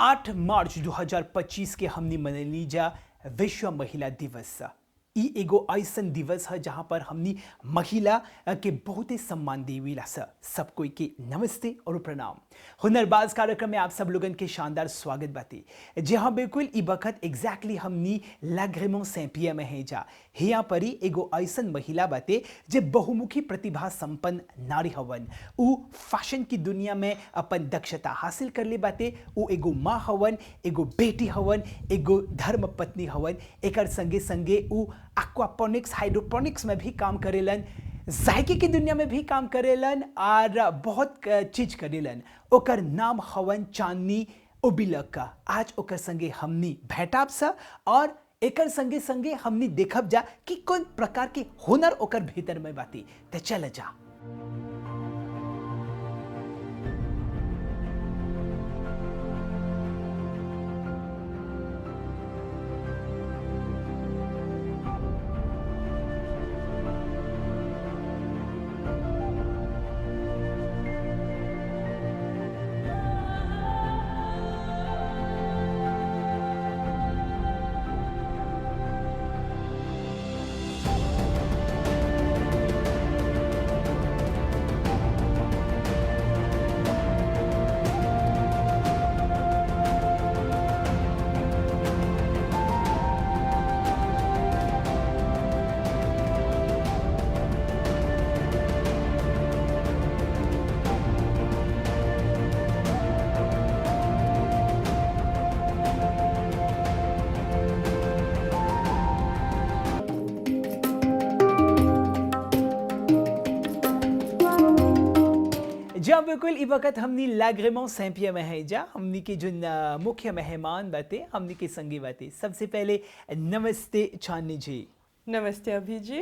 आठ मार्च 2025 के हमने मनैली जा विश्व महिला दिवस। ई एगो ऐसन दिवस है जहाँ पर हमनी महिला के बहुत ही सम्मान देवेला। सब कोई के नमस्ते और प्रणाम। हुनरबाज कार्यक्रम में आप सब लोगन के शानदार स्वागत बाती। जहाँ बिल्कुल ई वक्त एग्जैक्टली हमनी लाग्रेमों सैंपिया में है जा। यहाँ पर ही एगो ऐसन महिला बाते जे बहुमुखी प्रतिभा संपन्न नारी हवन। उ फैशन की दुनिया में अपन दक्षता हासिल कर ले बाते। उ एगो माँ हवन, एगो बेटी हवन, एगो धर्म पत्नी हवन। एकर संगे संगे उ एक्वापोनिक्स हाइड्रोपोनिक्स में भी काम करेलन, जायके की दुनिया में भी काम करेलन और बहुत चीज करेलन। ओकर नाम हवन चांदनी ओबिलक। आज ओकर संगे हमनी भेटाब सा और एकर संगे संगे हमनी देखब जा कि कौन प्रकार के हुनर ओकर भीतर में बाती। तो चल जा। जहाँ बिल्कुल ई वक्त हमनी लाग्रेमों सैंपिया में है जा। हमनी के जो मुख्य मेहमान बाते हमनी के संगी बाते। सबसे पहले नमस्ते चांदनी जी। नमस्ते अभी जी।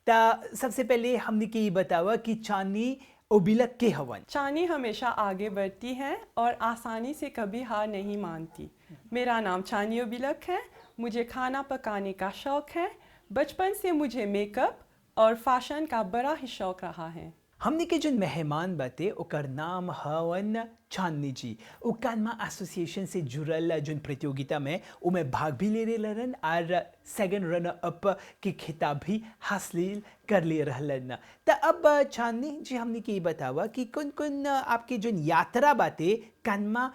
ता सबसे पहले हमनी के ये बतावा कि चांदनी ओबिलक के हवन। चांदनी हमेशा आगे बढ़ती है और आसानी से कभी हार नहीं मानती। मेरा नाम चांदनी ओबिलक है। मुझे खाना पकाने का शौक है। बचपन से मुझे मेकअप और फैशन का बड़ा ही शौक रहा है। हमने के जो मेहमान बाते ओकर नाम हवन चांदनी जी। उ कानमा एसोसिएशन से जुड़ल जो प्रतियोगिता में उमें भाग भी ले रहलन और सेकंड रनर अप के खिताब भी हासिल कर ले रहलन। तो अब चांदनी जी हमने के बतावा कि कौन कौन आपके जो यात्रा बाते कानमा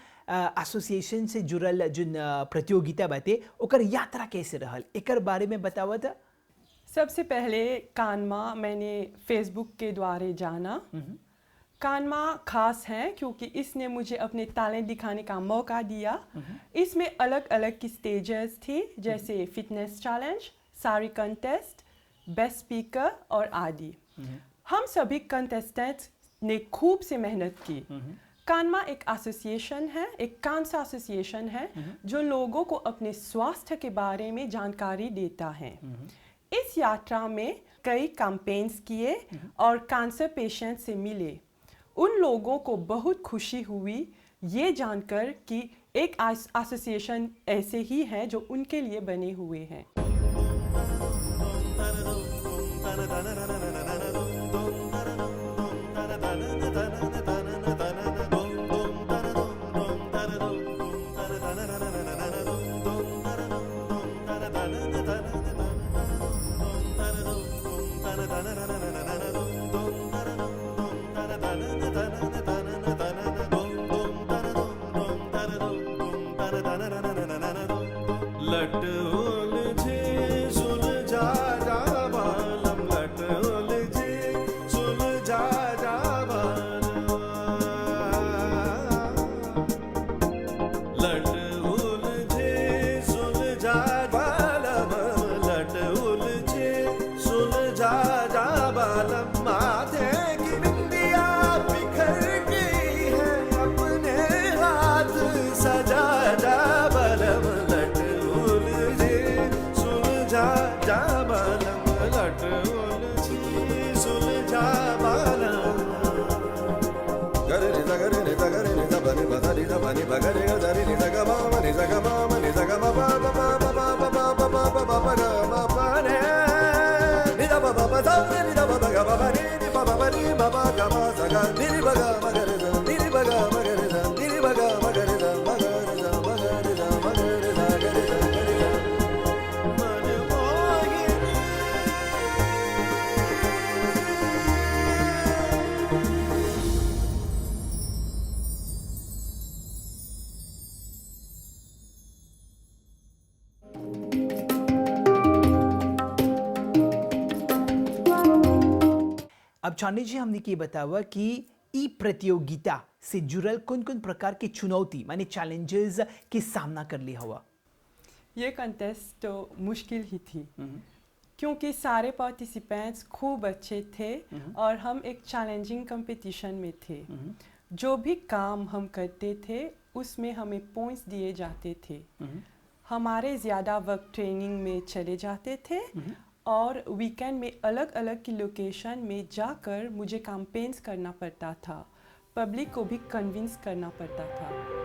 एसोसिएशन से जुड़ल जो प्रतियोगिता बाते ओकर यात्रा कैसे रहल, एकर बारे में बतावा था। सबसे पहले कानमा मैंने फेसबुक के द्वारा जाना। कानमा खास है क्योंकि इसने मुझे अपने टैलेंट दिखाने का मौका दिया। इसमें अलग अलग की स्टेजेस थी, जैसे फिटनेस चैलेंज, सारी कंटेस्ट, बेस्ट स्पीकर और आदि। हम सभी कंटेस्टेंट्स ने खूब से मेहनत की। कानमा एक एसोसिएशन है, एक कांसा एसोसिएशन है जो लोगों को अपने स्वास्थ्य के बारे में जानकारी देता है। इस यात्रा में कई कैंपेन्स किए और कैंसर पेशेंट से मिले। उन लोगों को बहुत खुशी हुई ये जानकर कि एक एसोसिएशन ऐसे ही है जो उनके लिए बने हुए हैं। लट उलझे सुलझा जा बालम, लट अब चांदी जी हमने ये बतावा कि ई प्रतियोगिता से जुड़ल कौन कौन प्रकार की चुनौती माने चैलेंजेस के सामना कर ली हवा। ये कंटेस्ट तो मुश्किल ही थी क्योंकि सारे पार्टिसिपेंट्स खूब अच्छे थे और हम एक चैलेंजिंग कंपटीशन में थे। जो भी काम हम करते थे उसमें हमें पॉइंट्स दिए जाते थे। हमारे ज़्यादा वक्त ट्रेनिंग में चले जाते थे और वीकेंड में अलग अलग की लोकेशन में जाकर मुझे कैंपेन्स करना पड़ता था, पब्लिक को भी कन्विंस करना पड़ता था।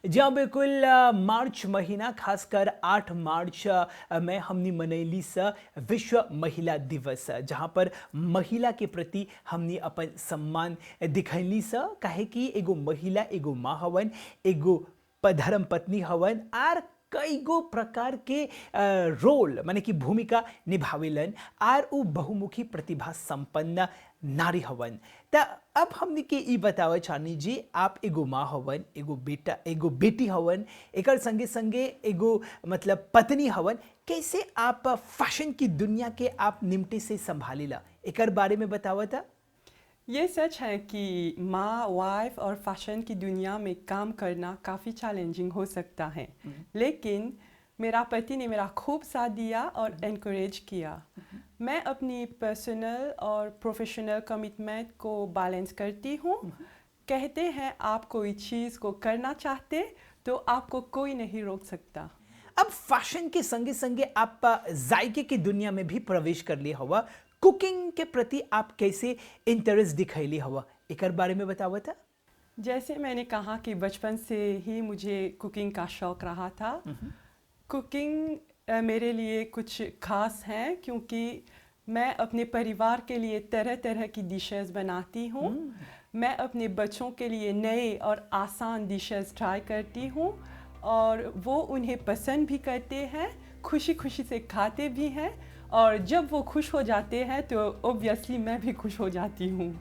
जहाँ बिल्कुल मार्च महीना खासकर 8 मार्च में हमने मनैली स विश्व महिला दिवस, जहाँ पर महिला के प्रति हमने अपन सम्मान दिखैली स। काहे कि एगो महिला एगो माँ हवन, एगो धर्म पत्नी हवन आर कई गो प्रकार के रोल माने कि भूमिका निभावेलन आर उ बहुमुखी प्रतिभा संपन्न नारी हवन। त अब हमने के ई बतावे चानी जी, आप एगो माँ हवन, एगो बेटा एगो बेटी हवन, एकर संगे संगे एगो मतलब पत्नी हवन, कैसे आप फैशन की दुनिया के आप निमटे से संभालीला, एकर बारे में बतावता। ये सच है कि माँ, वाइफ और फैशन की दुनिया में काम करना काफ़ी चैलेंजिंग हो सकता है, लेकिन मेरा पति ने मेरा खूब साथ दिया और एनकरेज किया। मैं अपनी पर्सनल और प्रोफेशनल कमिटमेंट को बैलेंस करती हूँ। कहते हैं आप कोई चीज़ को करना चाहते तो आपको कोई नहीं रोक सकता। अब फैशन के संगे संगे आप जायके की दुनिया में भी प्रवेश कर लिया हुआ, कुकिंग के प्रति आप कैसे इंटरेस्ट दिखैली हवा, एकर बारे में बतावता। जैसे मैंने कहा कि बचपन से ही मुझे कुकिंग का शौक रहा था। कुकिंग मेरे लिए कुछ खास है क्योंकि मैं अपने परिवार के लिए तरह तरह की डिशेस बनाती हूँ। मैं अपने बच्चों के लिए नए और आसान डिशेस ट्राई करती हूँ और वो उन्हें पसंद भी करते हैं, खुशी खुशी से खाते भी हैं और जब वो खुश हो जाते हैं तो ऑब्वियसली मैं भी खुश हो जाती हूँ।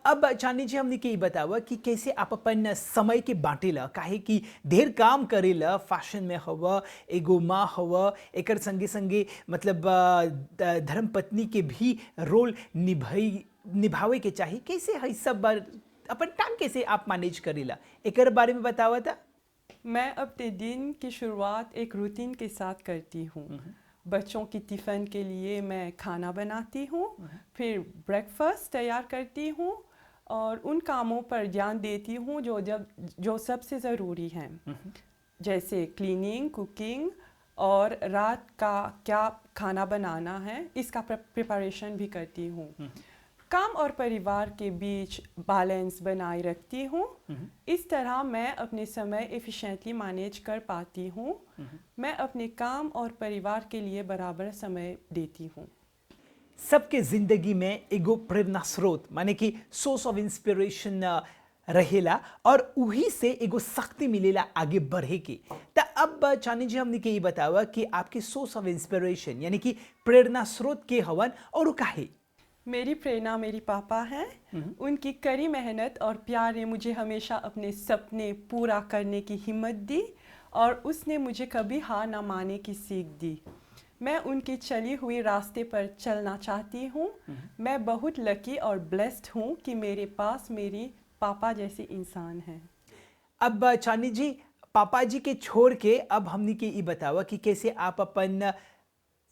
अब चांदनी जी हमने के बतावा कि कैसे आप अपन समय के बांटेला, काहे कि ढेर काम करेला, फैशन में हवा, एगो माँ हवा, एकर संगे संगे मतलब धर्म पत्नी के भी रोल निभावे के चाहिए। कैसे है सब अपन टाइम कैसे आप मैनेज करेला, एकर बारे में बतावा था। मैं अपने दिन की शुरुआत एक रूटीन के साथ करती हूँ। बच्चों की टिफ़िन के लिए मैं खाना बनाती हूँ, फिर ब्रेकफास्ट तैयार करती हूँ और उन कामों पर ध्यान देती हूँ जो सबसे ज़रूरी हैं, जैसे क्लीनिंग, कुकिंग और रात का क्या खाना बनाना है, इसका प्रिपरेशन भी करती हूँ। काम और परिवार के बीच बैलेंस बनाए रखती हूँ। इस तरह मैं अपने समय एफिशिएंटली मैनेज कर पाती हूँ। मैं अपने काम और परिवार के लिए बराबर समय देती हूँ। सबके जिंदगी में एगो प्रेरणा स्रोत माने कि सोर्स ऑफ इंस्पिरेशन रहेला और वही से एगो शक्ति मिलेला आगे बढ़े के। तो अब चांदनी जी हमने के ये बतावा कि आपके सोर्स ऑफ इंस्पिरेशन यानी कि प्रेरणा स्रोत के हवन और काहे। मेरी प्रेरणा मेरी पापा हैं। उनकी कड़ी मेहनत और प्यार ने मुझे हमेशा अपने सपने पूरा करने की हिम्मत दी और उसने मुझे कभी हार ना मानने की सीख दी। मैं उनकी चली हुई रास्ते पर चलना चाहती हूँ। मैं बहुत लकी और ब्लेस्ड हूँ कि मेरे पास मेरी पापा जैसे इंसान हैं। अब चांदनी जी पापा जी के छोड़ के अब हमने के ये बतावा कि कैसे आप अपन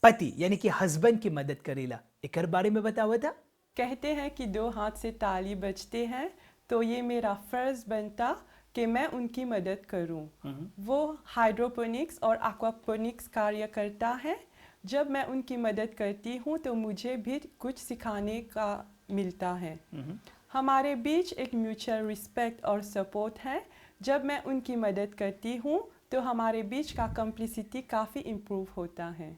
पति यानी कि हस्बैंड की मदद करेला, एक बारे में बतावा था। कहते हैं कि दो हाथ से ताली बजते हैं, तो ये मेरा फर्ज बनता कि मैं उनकी मदद करूं। वो हाइड्रोपोनिक्स और एक्वापोनिक्स कार्य करता है। जब मैं उनकी मदद करती हूं तो मुझे भी कुछ सिखाने का मिलता है। हमारे बीच एक म्यूचुअल रिस्पेक्ट और सपोर्ट है। जब मैं उनकी मदद करती हूं तो हमारे बीच का कम्प्लिसिटी काफ़ी इम्प्रूव होता है।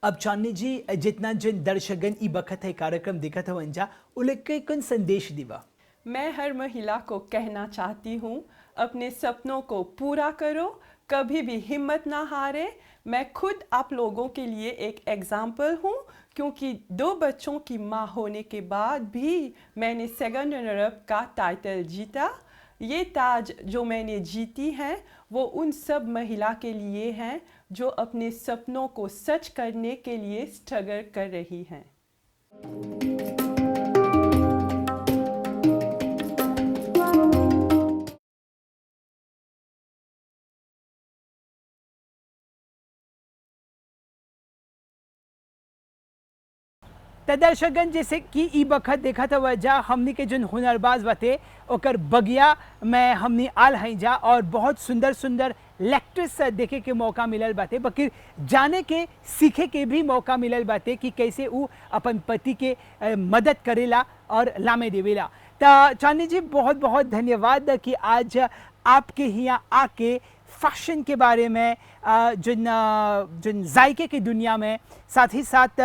अब चांदनी जी जितना जन दर्शकगण ई बखत है कार्यक्रम देखत हो अंजा उनके कौन संदेश दिवा। मैं हर महिला को कहना चाहती हूँ, अपने सपनों को पूरा करो, कभी भी हिम्मत ना हारे। मैं खुद आप लोगों के लिए एक एग्जाम्पल हूँ, क्योंकि 2 बच्चों की माँ होने के बाद भी मैंने सेकंड रनर अप का टाइटल जीता। ये ताज जो मैंने जीती हैं वो उन सब महिला के लिए हैं जो अपने सपनों को सच करने के लिए स्ट्रगल कर रही हैं। दर्शकगण जैसे कि ई बखत देखा था वजह हमनी के जन हुनरबाज बाते ओकर बगिया में हमनी आल हैं जा और बहुत सुंदर सुंदर लेक्चर्स देखे के मौका मिलल बाते, बकिर जाने के सीखे के भी मौका मिलल बाते कि कैसे वो अपन पति के मदद करेला और लामे देवेला। तो चांदनी जी बहुत बहुत धन्यवाद कि आज आपके यहाँ आके फैशन के बारे में, जिन जायके की दुनिया में, साथ ही साथ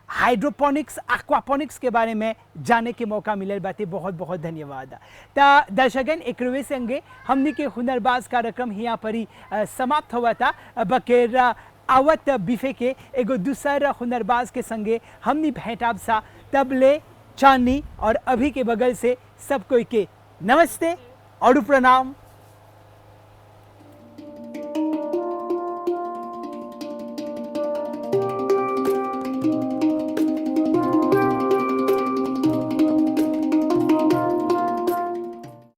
हाइड्रोपोनिक्स एक्वापोनिक्स के बारे में जाने के मौका मिलल बाते। बहुत बहुत धन्यवाद। ता दर्शकन एकरवे संगे हमनी के हुनरबाज कार्यक्रम यहाँ पर ही समाप्त हुआ था। बकेर आवत बिफे के एगो दूसर हुनरबाज के संगे हमनी भेंटाब सा। तबले चांदनी और अभी के बगल से सब कोई के नमस्ते और प्रणाम।